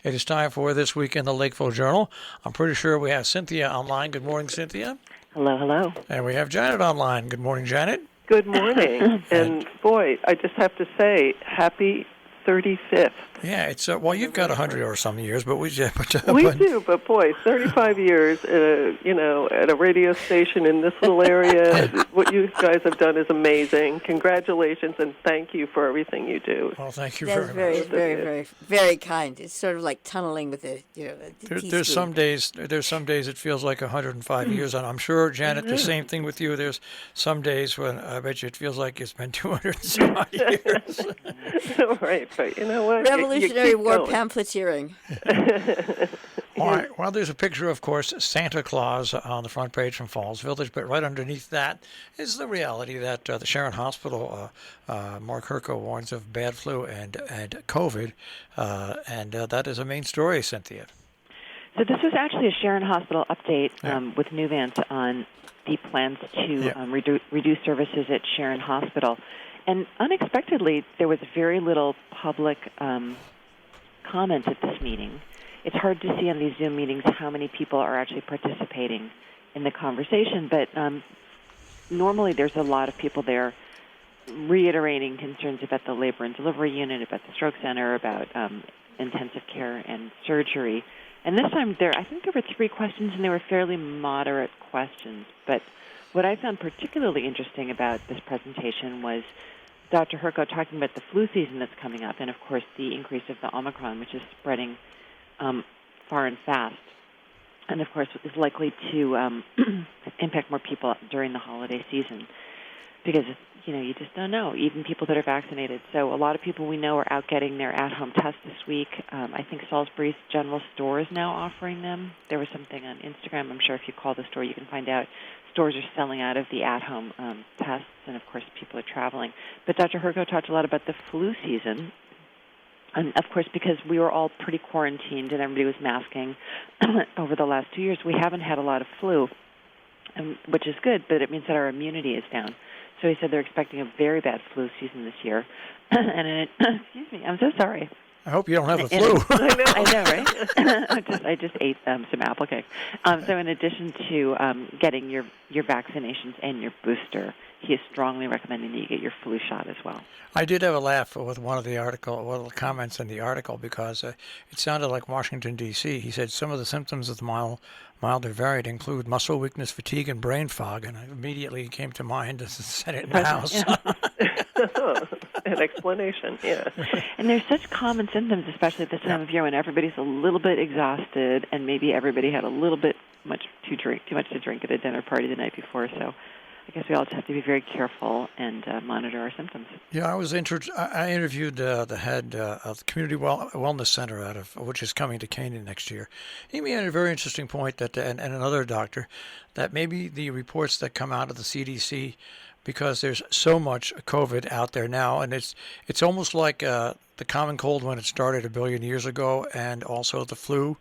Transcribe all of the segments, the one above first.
It is time for This Week in the Lakeville Journal. I'm pretty sure we have Cynthia online. Good morning, Cynthia. Hello, hello. And we have Janet online. Good morning, Janet. Good morning. And boy, I just have to say, happy 35th. Yeah, it's well, you've got 100 or some years, but we do. But boy, 35 years, at a radio station in this little area. What you guys have done is amazing. Congratulations, and thank you for everything you do. Well, thank you That's very much. Very, very kind. It's sort of like tunneling with the, There's some days it feels like 105 years, and I'm sure, Janet, the same thing with you. There's some days when I bet you it feels like it's been 200 and some odd years. Right, but you know what? Revolutionary War pamphleteering. All right. Well, there's a picture, of course, Santa Claus on the front page from Falls Village, but right underneath that is the reality that the Sharon Hospital, Mark Herco warns of bad flu and COVID, and that is a main story, Cynthia. So this was actually a Sharon Hospital update with Nuvant on the plans to reduce services at Sharon Hospital. And unexpectedly, there was very little public comment at this meeting. It's hard to see on these Zoom meetings how many people are actually participating in the conversation, but normally there's a lot of people there reiterating concerns about the labor and delivery unit, about the stroke center, about intensive care and surgery. And this time, I think there were 3 questions, and they were fairly moderate questions. But what I found particularly interesting about this presentation was Dr. Herco talking about the flu season that's coming up, and of course the increase of the Omicron, which is spreading far and fast, and of course is likely to impact more people during the holiday season, because you just don't know, even people that are vaccinated. So a lot of people we know are out getting their at-home tests this week. I think Salisbury's General Store is now offering them. There was something on Instagram. I'm sure if you call the store, you can find out. Stores are selling out of the at-home tests, and of course people are traveling. But Dr. Herco talked a lot about the flu season, and of course because we were all pretty quarantined and everybody was masking over the last 2 years, we haven't had a lot of flu, which is good, but it means that our immunity is down. So he said they're expecting a very bad flu season this year. Excuse me, I'm so sorry. I hope you don't have the flu. I know, right? I just ate some apple cake. So in addition to getting your vaccinations and your booster, he is strongly recommending that you get your flu shot as well. I did have a laugh with one of the comments in the article, because it sounded like Washington, D.C. He said some of the symptoms of the milder variant include muscle weakness, fatigue, and brain fog, and I immediately came to mind as the Senate in the House. Yeah. An explanation, yeah. And there's such common symptoms, especially at this time of year when everybody's a little bit exhausted, and maybe everybody had a little bit too much to drink at a dinner party the night before. So I guess we all just have to be very careful and monitor our symptoms. Yeah, I interviewed the head of the Community Wellness Center which is coming to Canaan next year. He made a very interesting point that, and another doctor, that maybe the reports that come out of the CDC, because there's so much COVID out there now, and it's almost like the common cold when it started 1 billion years ago, and also the flu.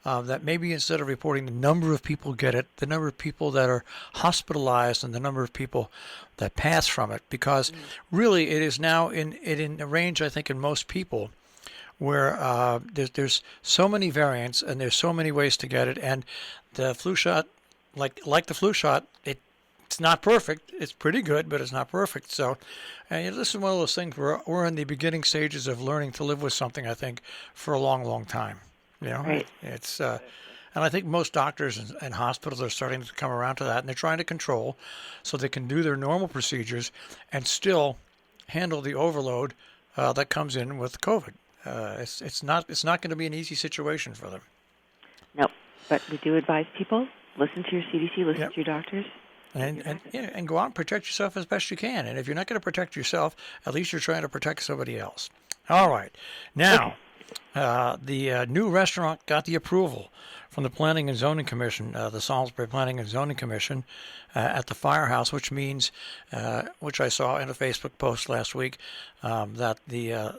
That maybe instead of reporting the number of people get it, the number of people that are hospitalized and the number of people that pass from it, because really it is now in a range, I think, in most people, where there's so many variants and there's so many ways to get it, and the flu shot, like the flu shot, it's not perfect. It's pretty good, but it's not perfect. So this is one of those things where we're in the beginning stages of learning to live with something, I think, for a long, long time. Right. It's and I think most doctors and hospitals are starting to come around to that, and they're trying to control so they can do their normal procedures and still handle the overload that comes in with COVID. It's not going to be an easy situation for them. No, but we do advise people, listen to your CDC, listen to your doctors. And go out and protect yourself as best you can. And if you're not going to protect yourself, at least you're trying to protect somebody else. All right. Now, the new restaurant got the approval from the Planning and Zoning Commission, the Salisbury Planning and Zoning Commission, at the Firehouse, which means, which I saw in a Facebook post last week, that the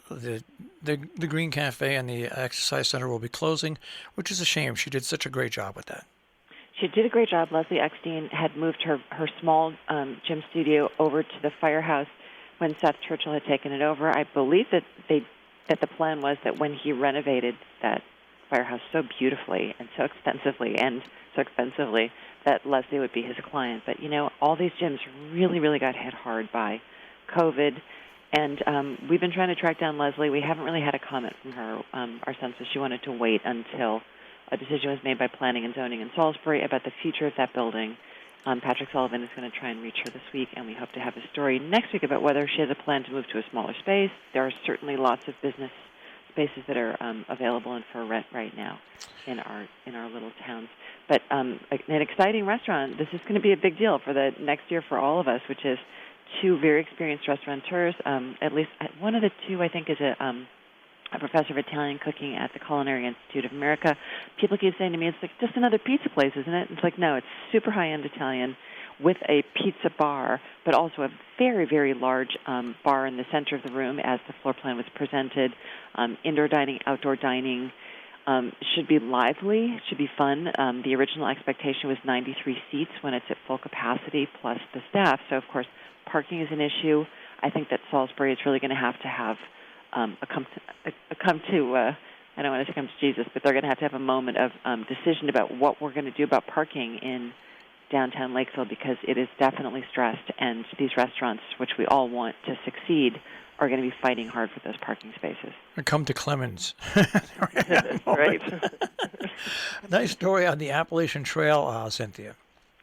Green Cafe and the Exercise Center will be closing, which is a shame. She did such a great job with that. She did a great job. Leslie Eckstein had moved her small gym studio over to the Firehouse when Seth Churchill had taken it over. I believe that the plan was that when he renovated that firehouse so beautifully and so expensively that Leslie would be his client. But, all these gyms really, really got hit hard by COVID. And we've been trying to track down Leslie. We haven't really had a comment from her. Our sense was she wanted to wait until a decision was made by Planning and Zoning in Salisbury about the future of that building. Patrick Sullivan is going to try and reach her this week, and we hope to have a story next week about whether she has a plan to move to a smaller space. There are certainly lots of business spaces that are available and for rent right now in our little towns. But an exciting restaurant. This is going to be a big deal for the next year for all of us, which is two very experienced restaurateurs. At least one of the two, I think, is a professor of Italian cooking at the Culinary Institute of America. People keep saying to me, it's like just another pizza place, isn't it? It's like, no, it's super high-end Italian with a pizza bar, but also a very, very large bar in the center of the room as the floor plan was presented. Indoor dining, outdoor dining. Should be lively, should be fun. The original expectation was 93 seats when it's at full capacity plus the staff. So, of course, parking is an issue. I think that Salisbury is really going to have a come to I don't want to say come to Jesus, but they're going to have a moment of decision about what we're going to do about parking in downtown Lakeville, because it is definitely stressed, and these restaurants, which we all want to succeed, are going to be fighting hard for those parking spaces. Come to Clemens. That's right. Nice story on the Appalachian Trail, Cynthia.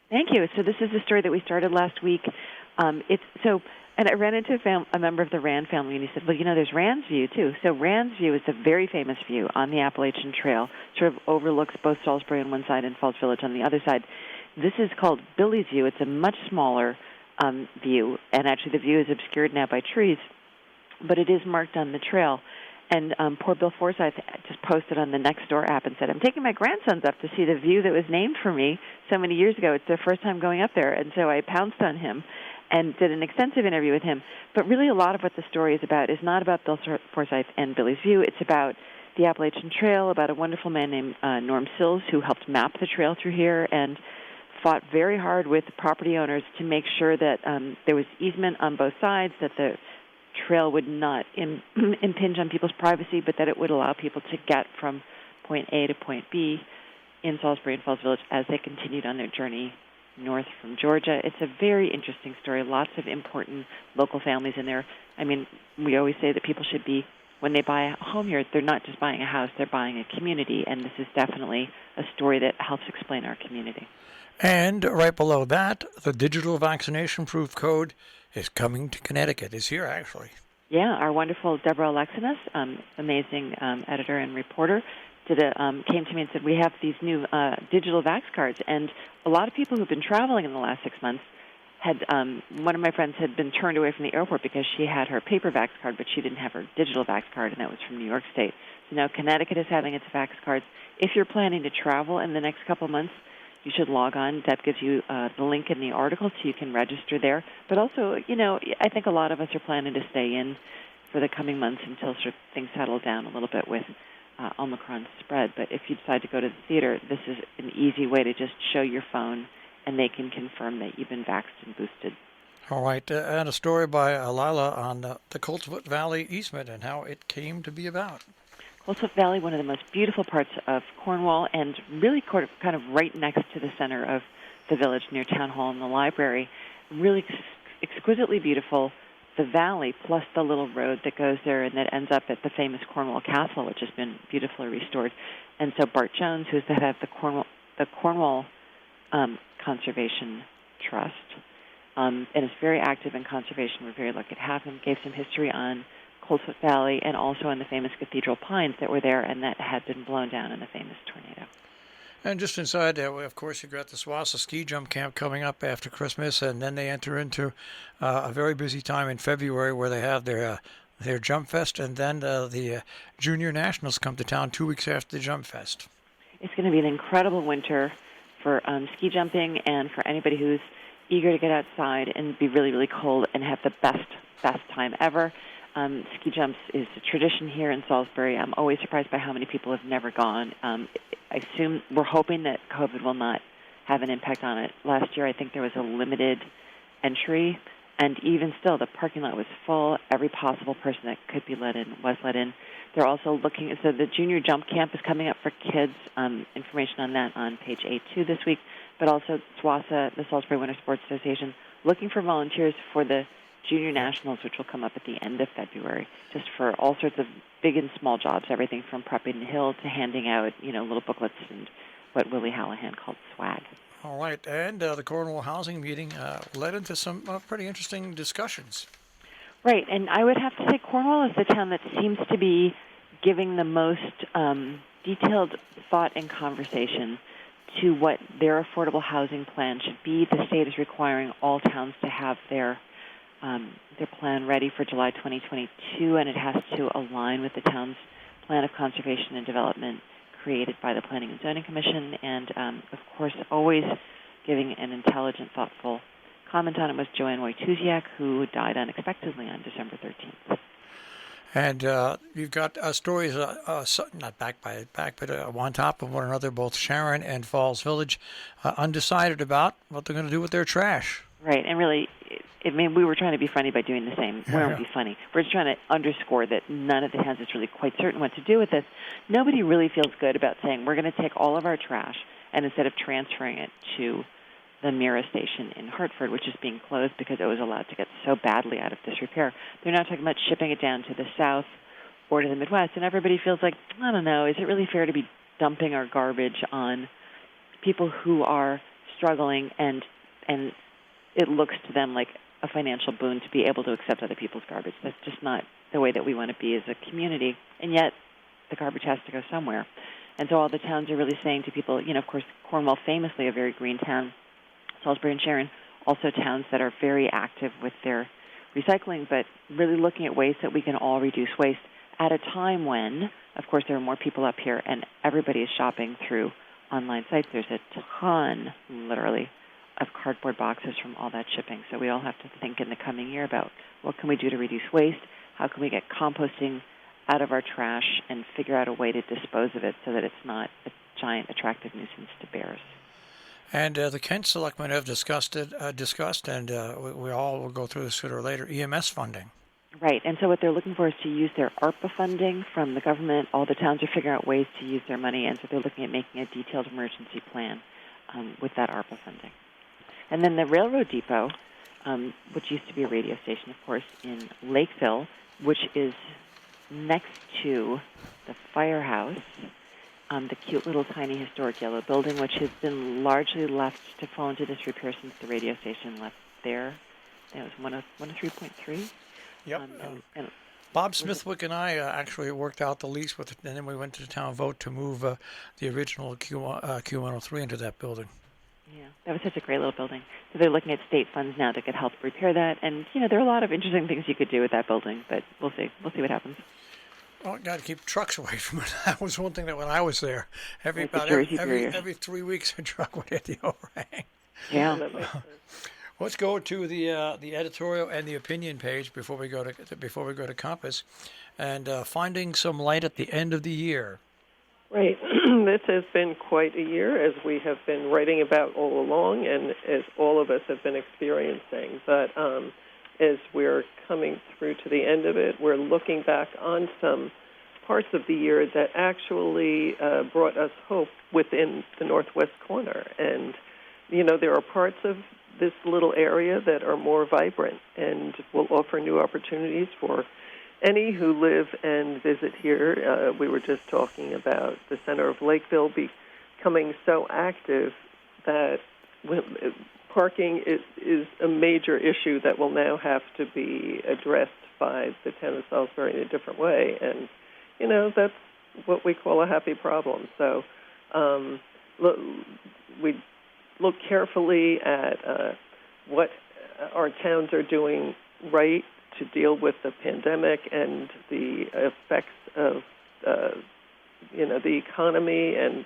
Thank you. So this is a story that we started last week. And I ran into a member of the Rand family, and he said, well, there's Rand's View, too. So Rand's View is a very famous view on the Appalachian Trail, sort of overlooks both Salisbury on one side and Falls Village on the other side. This is called Billy's View. It's a much smaller view, and actually the view is obscured now by trees, but it is marked on the trail. And poor Bill Forsyth just posted on the Nextdoor app and said, I'm taking my grandsons up to see the view that was named for me so many years ago. It's their first time going up there. And so I pounced on him and did an extensive interview with him. But really a lot of what the story is about is not about Bill Forsyth and Billy's View. It's about the Appalachian Trail, about a wonderful man named Norm Sills, who helped map the trail through here and fought very hard with property owners to make sure that there was easement on both sides, that the trail would not impinge on people's privacy, but that it would allow people to get from point A to point B in Salisbury and Falls Village as they continued on their journey north from Georgia. It's a very interesting story. Lots of important local families in there. I mean, we always say that people should be, when they buy a home here, they're not just buying a house, they're buying a community, and this is definitely a story that helps explain our community. And right below that, the digital vaccination proof code is coming to Connecticut. It's here, actually. Yeah, our wonderful Deborah Alexinas, amazing editor and reporter, came to me and said, we have these new digital vax cards. And a lot of people who've been traveling in the last 6 months had, one of my friends had been turned away from the airport because she had her paper vax card, but she didn't have her digital vax card, and that was from New York State. So now Connecticut is having its vax cards. If you're planning to travel in the next couple of months, you should log on. Deb gives you the link in the article so you can register there. But also, I think a lot of us are planning to stay in for the coming months until sort of things settle down a little bit with Omicron spread. But if you decide to go to the theater, this is an easy way to just show your phone, and they can confirm that you've been vaxxed and boosted. All right, and a story by Lila on the Coltsfoot Valley easement and how it came to be about. Coltsfoot Valley, one of the most beautiful parts of Cornwall, and really kind of right next to the center of the village near Town Hall and the library. Really exquisitely beautiful. The valley plus the little road that goes there and that ends up at the famous Cornwall Castle, which has been beautifully restored. And so Bart Jones, who's the head of the Cornwall Conservation Trust, and is very active in conservation. We're very lucky to have him. Gave some history on Coltsfoot Valley and also on the famous Cathedral Pines that were there and that had been blown down in the famous tornado. And just inside, of course, you've got the Swassa ski jump camp coming up after Christmas, and then they enter into a very busy time in February where they have their Jump Fest, and then the Junior Nationals come to town 2 weeks after the Jump Fest. It's going to be an incredible winter for ski jumping and for anybody who's eager to get outside and be really, really cold and have the best time ever. Ski jumps is a tradition here in Salisbury. I'm always surprised by how many people have never gone. We're hoping that COVID will not have an impact on it. Last year, I think there was a limited entry, And even still, the parking lot was full. Every possible person that could be let in was let in. They're also looking, so the junior jump camp is coming up for kids. Information on that on page A2 this week. But also SWASA, the Salisbury Winter Sports Association, looking for volunteers for the Junior Nationals, which will come up at the end of February, just for all sorts of big and small jobs, everything from prepping the hill to handing out, little booklets and what Willie Hallahan called swag. All right, and the Cornwall housing meeting led into some pretty interesting discussions. Right, and I would have to say Cornwall is the town that seems to be giving the most detailed thought and conversation to what their affordable housing plan should be. The state is requiring all towns to have their plan ready for July 2022, and it has to align with the town's plan of conservation and development created by the Planning and Zoning Commission, and of course always giving an intelligent, thoughtful comment on it was Joanne Wojtuziak, who died unexpectedly on December 13th. And you've got stories, not back by back, but on top of one another, both Sharon and Falls Village, undecided about what they're going to do with their trash. Right, and really, we were trying to be funny by doing the same. We won't be funny. We're just trying to underscore that none of the towns is really quite certain what to do with this. Nobody really feels good about saying we're going to take all of our trash and instead of transferring it to the Mira station in Hartford, which is being closed because it was allowed to get so badly out of disrepair. They're now talking about shipping it down to the south or to the Midwest, and everybody feels like, I don't know, is it really fair to be dumping our garbage on people who are struggling and it looks to them like a financial boon to be able to accept other people's garbage. That's just not the way that we want to be as a community, and yet the garbage has to go somewhere. And so all the towns are really saying to people, of course, Cornwall famously a very green town, Salisbury and Sharon, also towns that are very active with their recycling, but really looking at ways that we can all reduce waste at a time when, of course, there are more people up here and everybody is shopping through online sites. There's a ton, literally, of cardboard boxes from all that shipping. So we all have to think in the coming year about what can we do to reduce waste, how can we get composting out of our trash and figure out a way to dispose of it so that it's not a giant attractive nuisance to bears. And the Kent selectmen have discussed, and we all will go through this sooner or later, EMS funding. Right, and so what they're looking for is to use their ARPA funding from the government. All the towns are figuring out ways to use their money, and so they're looking at making a detailed emergency plan with that ARPA funding. And then the railroad depot, which used to be a radio station, of course, in Lakeville, which is next to the firehouse, the cute little tiny historic yellow building, which has been largely left to fall into disrepair since the radio station left there. That was 103.3. Yep. And Bob Smithwick and I actually worked out the lease with it, and then we went to the town vote to move the original Q103 into that building. Yeah, that was such a great little building. So they're looking at state funds now that could help repair that, and there are a lot of interesting things you could do with that building, but we'll see. We'll see what happens. Well, got to keep trucks away from it. That was one thing that when I was there, every 3 weeks a truck would hit the overhang. Yeah. Let's go to the editorial and the opinion page before we go to Compass, and finding some light at the end of the year. Right. This has been quite a year, as we have been writing about all along, and as all of us have been experiencing. But as we're coming through to the end of it, we're looking back on some parts of the year that actually brought us hope within the northwest corner. And, there are parts of this little area that are more vibrant and will offer new opportunities for any who live and visit here. We were just talking about the center of Lakeville becoming so active that parking is a major issue that will now have to be addressed by the town of Salisbury in a different way. And, that's what we call a happy problem. So we look carefully at what our towns are doing right to deal with the pandemic and the effects of, the economy. And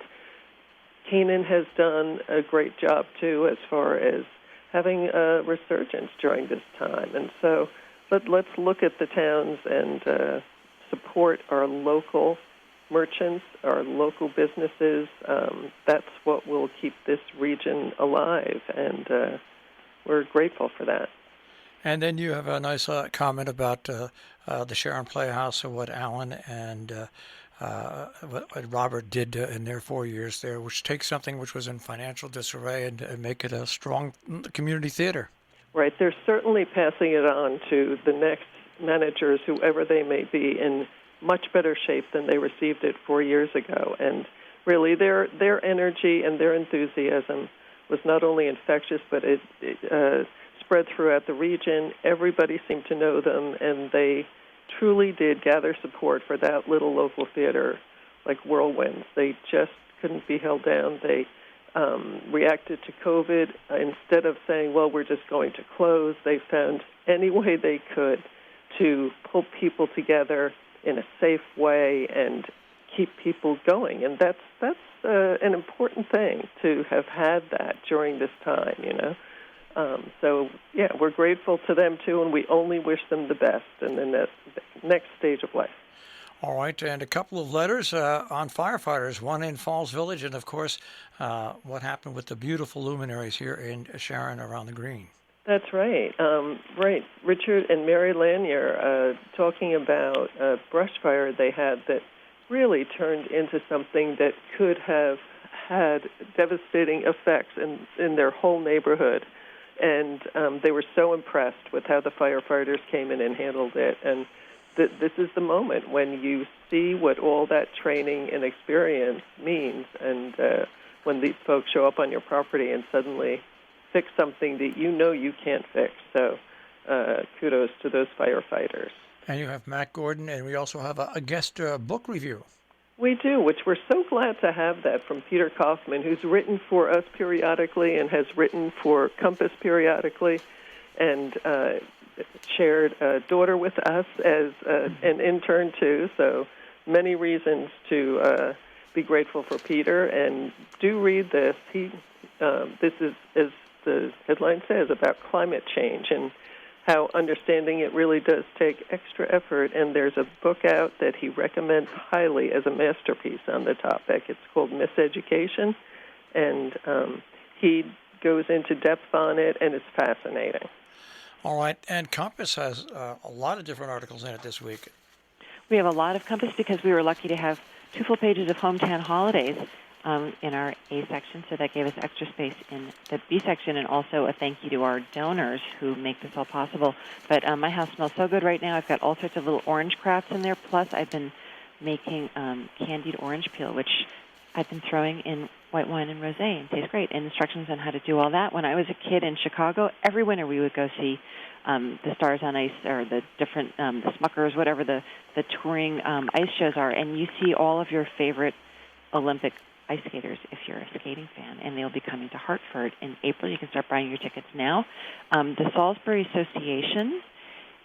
Canaan has done a great job, too, as far as having a resurgence during this time. And so let's look at the towns and support our local merchants, our local businesses. That's what will keep this region alive, and we're grateful for that. And then you have a nice comment about the Sharon Playhouse and what Alan and what Robert did in their 4 years there, which takes something which was in financial disarray and make it a strong community theater. Right. They're certainly passing it on to the next managers, whoever they may be, in much better shape than they received it 4 years ago. And really, their energy and their enthusiasm was not only infectious, but it spread throughout the region. Everybody seemed to know them, and they truly did gather support for that little local theater like whirlwinds. They just couldn't be held down. They reacted to COVID. Instead of saying, well, we're just going to close, they found any way they could to pull people together in a safe way and keep people going. And that's an important thing, to have had that during this time, you know. So, yeah, we're grateful to them, too, and we only wish them the best in the next stage of life. All right, and a couple of letters on firefighters, one in Falls Village, and, of course, what happened with the beautiful luminaries here in Sharon around the green. That's right. Right. Richard and Mary Lanier talking about a brush fire they had that really turned into something that could have had devastating effects in their whole neighborhood. And they were so impressed with how the firefighters came in and handled it. And this is the moment when you see what all that training and experience means, and when these folks show up on your property and suddenly fix something that you know you can't fix. So kudos to those firefighters. And you have Matt Gordon, and we also have a guest book review. We do, which we're so glad to have that from Peter Kaufman, who's written for us periodically and has written for Compass periodically, and shared a daughter with us as an intern too. So many reasons to be grateful for Peter, and do read this. This is, as the headline says, about climate change and how understanding it really does take extra effort. And there's a book out that he recommends highly as a masterpiece on the topic. It's called Miseducation, and he goes into depth on it, and it's fascinating. All right, and Compass has a lot of different articles in it this week. We have a lot of Compass because we were lucky to have 2 full pages of hometown holidays in our A section, so that gave us extra space in the B section, and also a thank you to our donors who make this all possible. But my house smells so good right now. I've got all sorts of little orange crafts in there, plus I've been making candied orange peel, which I've been throwing in white wine and rosé, and tastes great, and instructions on how to do all that. When I was a kid in Chicago, every winter we would go see the Stars on Ice, or the different, the Smuckers, whatever the touring ice shows are, and you see all of your favorite Olympic ice skaters if you're a skating fan, and they'll be coming to Hartford in April. You can start buying your tickets now. The Salisbury Association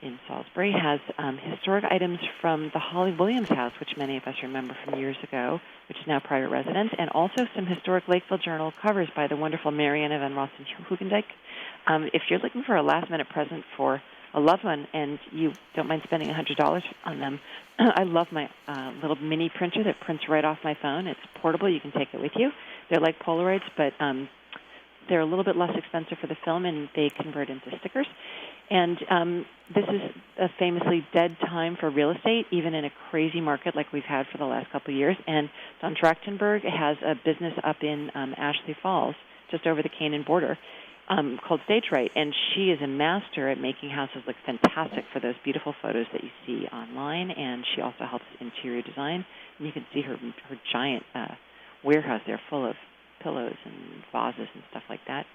in Salisbury has historic items from the Holly Williams house, which many of us remember from years ago, which is now private residence, and also some historic Lakeville Journal covers by the wonderful Marianne Van Rossen-Hugendijk. If you're looking for a last-minute present for a loved one and you don't mind spending $100 on them, I love my little mini printer that prints right off my phone. It's portable. You can take it with you. They're like Polaroids, but they're a little bit less expensive for the film, and they convert into stickers. And this is a famously dead time for real estate, even in a crazy market like we've had for the last couple of years. And Don Trachtenberg has a business up in Ashley Falls, just over the Canaan border, called Stage Right. And she is a master at making houses look fantastic for those beautiful photos that you see online. And she also helps interior design. And you can see her giant warehouse there full of pillows and vases and stuff like that.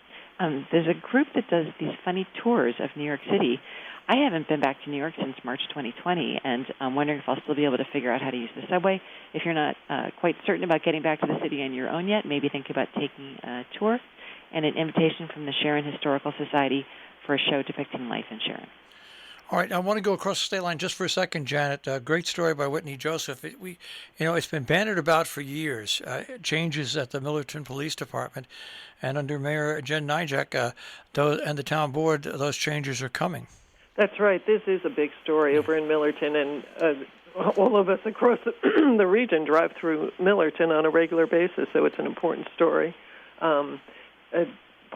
There's a group that does these funny tours of New York City. I haven't been back to New York since March 2020, and I'm wondering if I'll still be able to figure out how to use the subway. If you're not quite certain about getting back to the city on your own yet, maybe think about taking a tour, and an invitation from the Sharon Historical Society for a show depicting life in Sharon. All right, I want to go across the state line just for a second, Janet. Great story by Whitney Joseph. It's been bandied about for years. Changes at the Millerton Police Department, and under Mayor Jen Nijak and the town board, those changes are coming. That's right. This is a big story over in Millerton, and all of us across the region drive through Millerton on a regular basis, so it's an important story.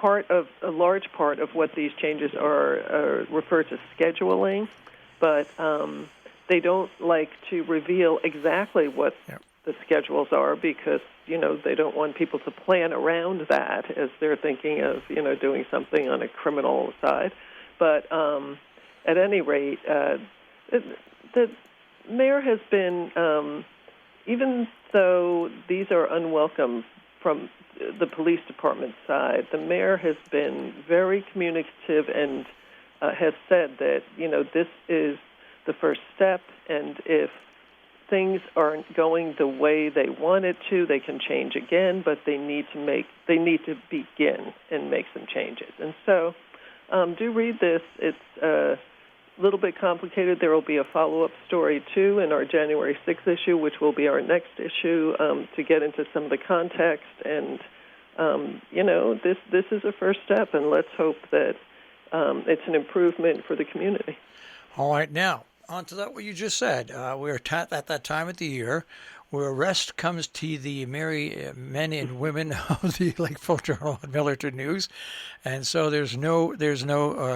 a large part of what these changes are referred to scheduling, but they don't like to reveal exactly what the schedules are because, they don't want people to plan around that as they're thinking of, doing something on a criminal side. But at any rate, the mayor has been, even though these are unwelcome from the police department side, the mayor has been very communicative and has said that, this is the first step, and if things aren't going the way they want it to, they can change again, but they need to begin and make some changes. And so do read this. It's a little bit complicated. There will be a follow-up story, too, in our January 6th issue, which will be our next issue, to get into some of the context. And, this is a first step, and let's hope that it's an improvement for the community. All right, now, on to that what you just said. We're at that time of the year where rest comes to the merry men and women of the Lakeville Journal and Millerton News. And so there's no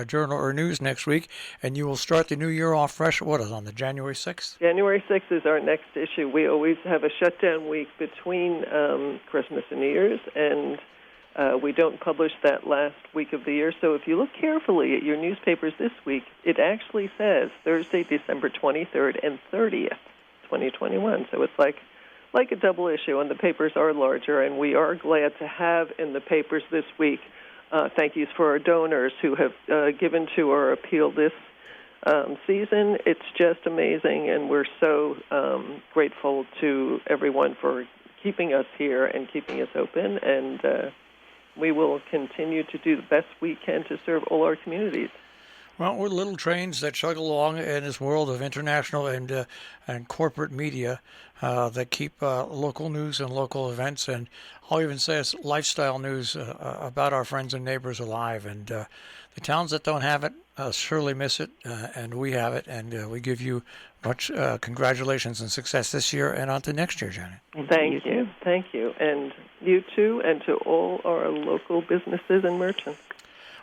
journal or news next week, and you will start the new year off fresh. What is on the January 6th? January 6th is our next issue. We always have a shutdown week between Christmas and New Year's, and we don't publish that last week of the year. So if you look carefully at your newspapers this week, it actually says Thursday, December 23rd and 30th, 2021. So it's like a double issue, and the papers are larger, and we are glad to have in the papers this week thank yous for our donors who have given to our appeal this season. It's just amazing, and we're so grateful to everyone for keeping us here and keeping us open, and we will continue to do the best we can to serve all our communities. Well, we're little trains that chug along in this world of international and corporate media that keep local news and local events, and I'll even say it's lifestyle news about our friends and neighbors alive. And the towns that don't have it surely miss it, and we have it, and we give you much congratulations and success this year and on to next year, Janet. Thank you. Thank you. And you too, and to all our local businesses and merchants.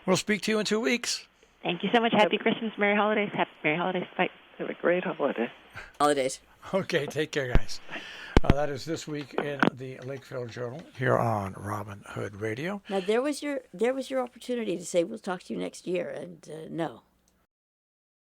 We'll speak to you in 2 weeks. Thank you so much. Happy Christmas. Merry holidays. Merry holidays. Bye. Have a great holiday. Holidays. Okay, take care, guys. That is This Week in the Lakeville Journal here on Robin Hood Radio. Now there was your opportunity to say we'll talk to you next year, and no.